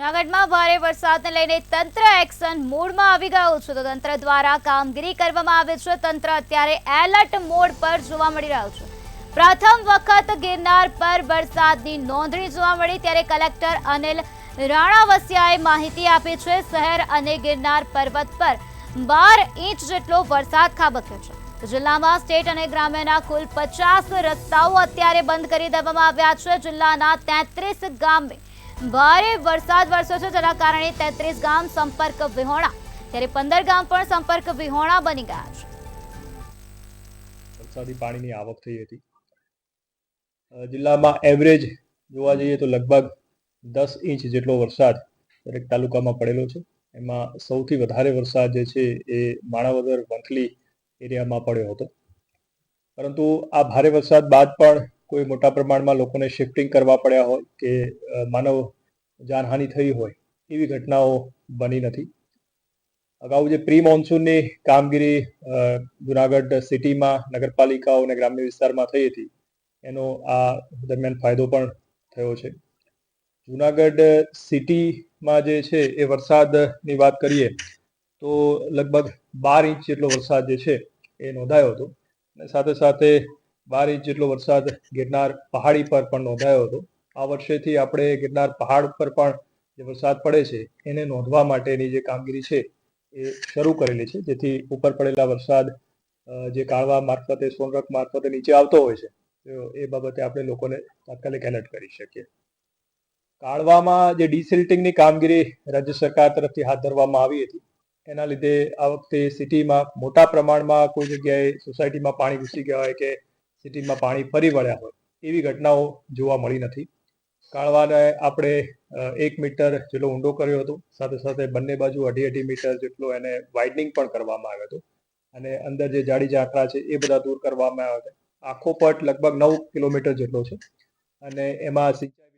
જૂનાગઢમાં ભારે વરસાદને લઈને તંત્ર એક્શન મોડમાં આવી ગયું છે તો તંત્ર દ્વારા કામગીરી કરવામાં આવે છે। તંત્ર અત્યારે એલર્ટ મોડ પર જોવા મળી રહ્યું છે। પ્રથમ વખત ગિરનાર પર વરસાદની નોંધણી જોવા મળી ત્યારે કલેક્ટર અનિલ રાણાવસિયાએ માહિતી આપી છે। શહેર અને ગિરનાર પર્વત પર 12 ઇંચ જેટલો વરસાદ ખાબક્યો છે। જિલ્લામાં સ્ટેટ અને ગ્રામ્યના કુલ 50 રસ્તાઓ અત્યારે બંધ કરી દેવામાં આવ્યા છે। જિલ્લાના 33 ગામે ભારે વરસાદ વરસ્યો છે જેના કારણે 33 ગામ સંપર્ક વિહોણા ત્યારે 15 ગામ પણ સંપર્ક વિહોણા બની ગયા છે। વરસાદી પાણીની આવક થઈ હતી। જિલ્લામાં એવરેજ જોવા જઈએ તો લગભગ 10 ઇંચ જેટલો વરસાદ દરેક તાલુકામાં પડેલો છે। એમાં સૌથી વધારે વરસાદ જે છે એ માણાવદર વંથલી એરિયામાં પડ્યો હતો। પરંતુ આ ભારે વરસાદ બાદ પણ કોઈ મોટા પ્રમાણમાં લોકોને શિફ્ટિંગ કરવા પડ્યા હોય કે માનવ જાનહાનિ થઈ હોય એવી ઘટનાઓ બની નથી। અગાઉ જે પ્રી મોન્સૂનની કામગીરી જુનાગઢ સિટીમાં નગરપાલિકાઓ અને ગ્રામ્ય વિસ્તારમાં થઈ હતી એનો આ દરમિયાન ફાયદો પણ થયો છે। જુનાગઢ સિટીમાં જે છે એ વરસાદની વાત કરીએ તો લગભગ 12 ઇંચ જેટલો વરસાદ જે છે એ નોંધાયો હતો અને સાથે સાથે 12 ઇંચ જેટલો વરસાદ ગિરનાર પહાડી પર પણ નોંધાયો હતો। આ વર્ષેથી આપણે ગિરનાર પહાડ પર પણ જે વરસાદ પડે છે એને નોંધવા માટેની જે કામગીરી છે એ શરૂ કરેલી છે જેથી ઉપર પડેલા વરસાદ જે કાળવા મારફતે સોનરખ મારફતે નીચે આવતો હોય છે તો એ બાબતે આપણે લોકોને તાત્કાલિક એલર્ટ કરી શકીએ। કાળવામાં જે ડિસિલ્ટિંગની કામગીરી રાજ્ય સરકાર તરફથી હાથ ધરવામાં આવી હતી એના લીધે આ વખતે સિટીમાં મોટા પ્રમાણમાં કોઈ જગ્યાએ સોસાયટીમાં પાણી ઘૂસી ગયા હોય કે સિટીમાં પાણી ફરી વળ્યા હોય એવી ઘટનાઓ જોવા મળી નથી। કાળવાને આપણે 1 મીટર જેટલો ઊંડો કર્યો હતો, સાથે સાથે બંને બાજુ 2.5 મીટર જેટલો એને વાઇડનિંગ પણ કરવામાં આવ્યો હતો અને અંદર જે જાડી ઝાંખરા છે એ બધા દૂર કરવામાં આવ્યા હતા। આખો પટ લગભગ 9 કિલોમીટર જેટલો છે અને એમાં